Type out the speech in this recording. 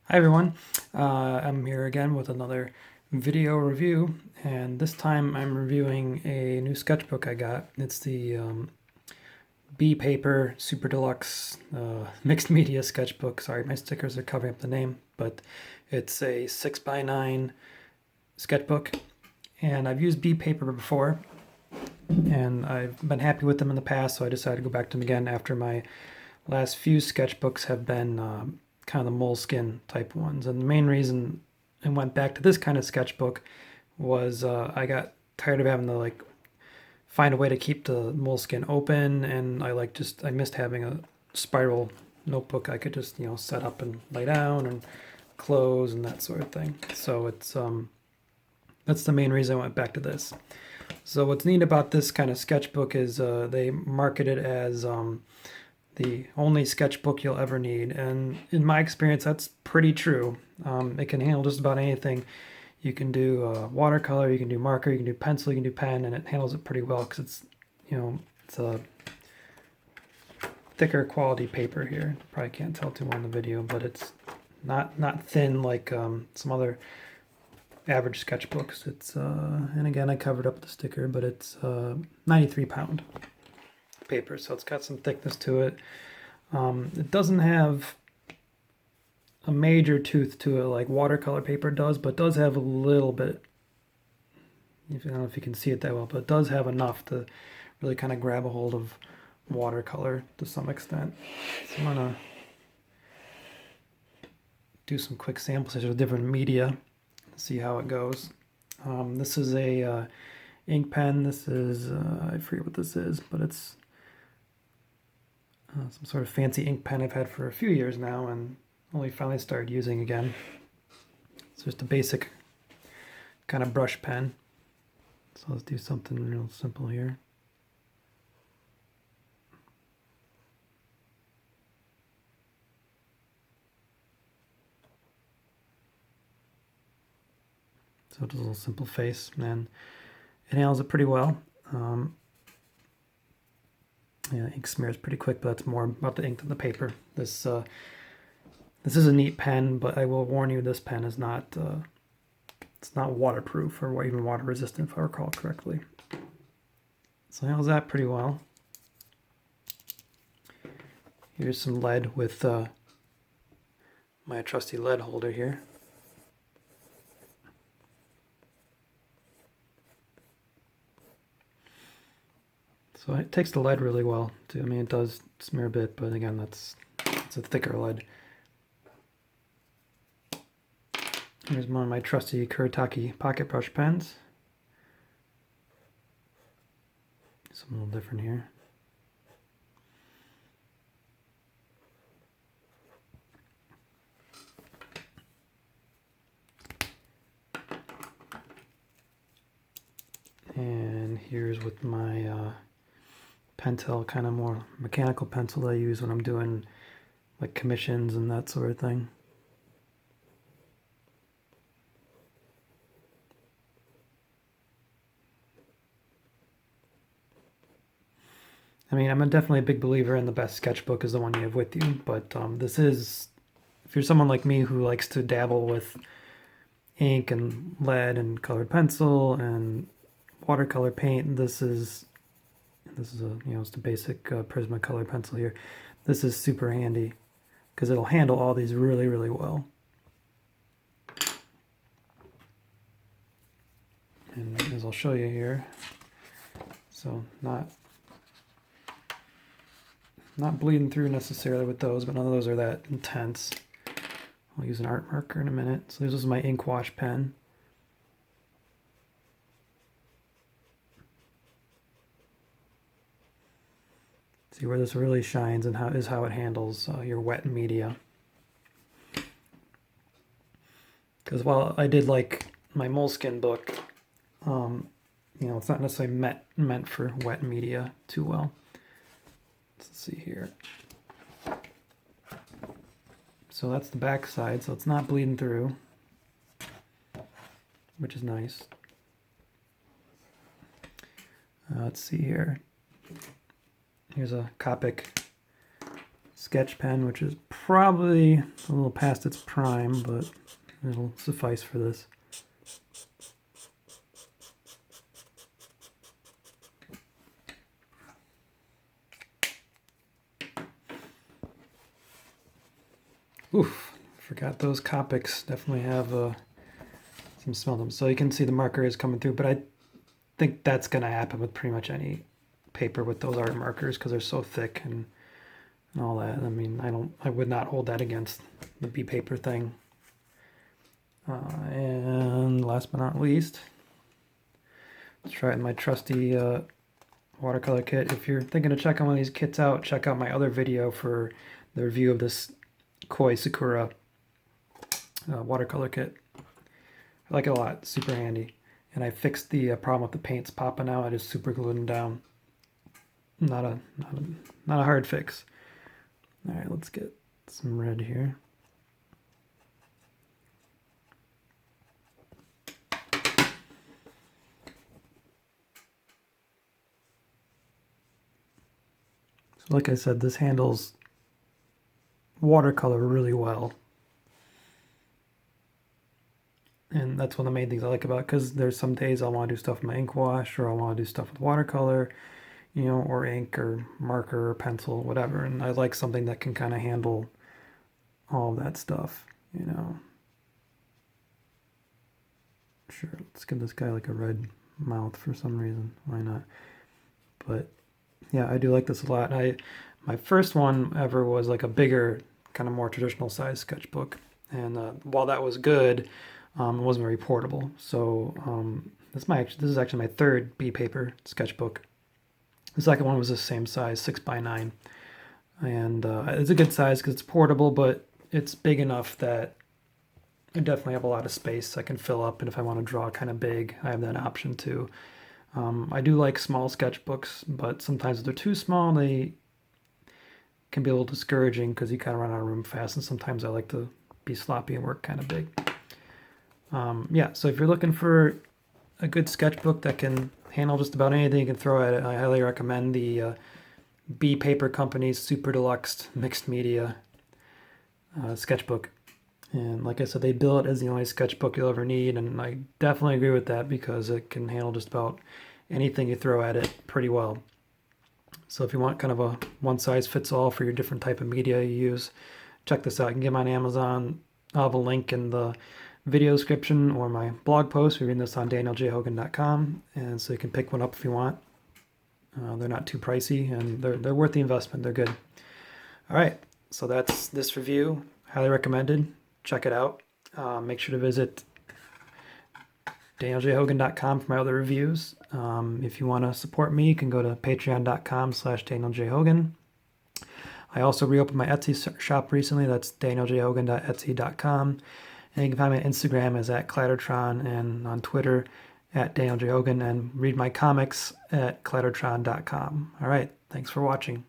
Hi everyone, I'm here again with another video review, and this time I'm reviewing a new sketchbook I got. It's the B Paper Super Deluxe Mixed Media Sketchbook. Sorry, my stickers are covering up the name, but it's a 6x9 sketchbook, and I've used B Paper before, and I've been happy with them in the past, so I decided to go back to them again after my last few sketchbooks have been kind of the moleskin type ones. And the main reason I went back to this kind of sketchbook was I got tired of having to find a way to keep the moleskin open, and I missed having a spiral notebook I could just set up and lay down and close and that sort of thing. So it's that's the main reason I went back to this. So what's neat about this kind of sketchbook is they market it as the only sketchbook you'll ever need. And in my experience, that's pretty true. It can handle just about anything. You can do watercolor, you can do marker, you can do pencil, you can do pen, and it handles it pretty well because it's a thicker quality paper here. Probably can't tell too well in the video, but it's not thin like some other average sketchbooks. It's and again, I covered up the sticker, but it's 93 pound paper, so it's got some thickness to it. It doesn't have a major tooth to it like watercolor paper does, but does have a little bit. I don't know if you can see it that well, but it does have enough to really kind of grab a hold of watercolor to some extent. So I'm gonna do some quick samples of different media, see how it goes. This is a ink pen. This is I forget what this is, but it's some sort of fancy ink pen I've had for a few years now and only finally started using again. It's just a basic kind of brush pen. So let's do something real simple here. So it's a little simple face, and it handles it pretty well. Yeah, ink smears pretty quick, but that's more about the ink than the paper. This is a neat pen, but I will warn you, this pen is not it's not waterproof or even water resistant, if I recall correctly. So it handles that pretty well. Here's some lead with my trusty lead holder here. So it takes the lead really well too. I mean, it does smear a bit, but again, it's a thicker lead. Here's one of my trusty Kuretake pocket brush pens. Something a little different here. And here's with my Pentel, kind of more mechanical pencil that I use when I'm doing like commissions and that sort of thing. I mean, I'm definitely a big believer in the best sketchbook is the one you have with you, but this is, if you're someone like me who likes to dabble with ink and lead and colored pencil and watercolor paint, this is a it's the basic Prismacolor pencil here. This is super handy because it'll handle all these really, really well. And as I'll show you here, so not bleeding through necessarily with those, but none of those are that intense. I'll use an art marker in a minute. So this is my ink wash pen. See where this really shines and how it handles your wet media. Because while I did like my moleskin book, it's not necessarily meant for wet media too well. Let's see here. So that's the back side, so it's not bleeding through, which is nice. Let's see here. Here's a Copic Sketch Pen, which is probably a little past its prime, but it'll suffice for this. Oof, forgot those Copics definitely have some smell to them. So you can see the marker is coming through, but I think that's going to happen with pretty much any paper with those art markers because they're so thick and all that. I mean, I would not hold that against the B paper thing. And last but not least, let's try it in my trusty watercolor kit. If you're thinking of checking one of these kits out, check out my other video for the review of this Koi Sakura watercolor kit. I like it a lot, super handy. And I fixed the problem with the paints popping out. I just super glued them down. Not a hard fix. All right, let's get some red here. So like I said, this handles watercolor really well. And that's one of the main things I like about it, because there's some days I want to do stuff with my ink wash, or I want to do stuff with watercolor, you know, or ink or marker or pencil, whatever. And I like something that can kind of handle all of that stuff, you know. Sure, let's give this guy like a red mouth for some reason. Why not? But yeah, I do like this a lot. My first one ever was like a bigger, kind of more traditional size sketchbook. And while that was good, it wasn't very portable. So this is actually my third B paper sketchbook. The second one was the same size, 6x9. And it's a good size because it's portable, but it's big enough that I definitely have a lot of space I can fill up. And if I want to draw kind of big, I have that option too. I do like small sketchbooks, but sometimes if they're too small, they can be a little discouraging because you kind of run out of room fast. And sometimes I like to be sloppy and work kind of big. Yeah, so if you're looking for a good sketchbook that can handle just about anything you can throw at it, I highly recommend the B Paper Company's Super Deluxe Mixed Media sketchbook. And like I said, they bill it as the only sketchbook you'll ever need, and I definitely agree with that because it can handle just about anything you throw at it pretty well. So if you want kind of a one-size-fits-all for your different type of media you use, check this out. You can get them on Amazon. I'll have a link in the video description or my blog post. We're reading this on danieljhogan.com, and so you can pick one up if you want. They're not too pricey, and they're worth the investment. They're good. All right, so that's this review. Highly recommended. Check it out. Make sure to visit danieljhogan.com for my other reviews. If you want to support me, you can go to patreon.com/danieljhogan. I also reopened my Etsy shop recently. That's danieljhogan.etsy.com. And you can find me on Instagram as @Clattertron and on Twitter @DanielJHogan, and read my comics at clattertron.com. All right, thanks for watching.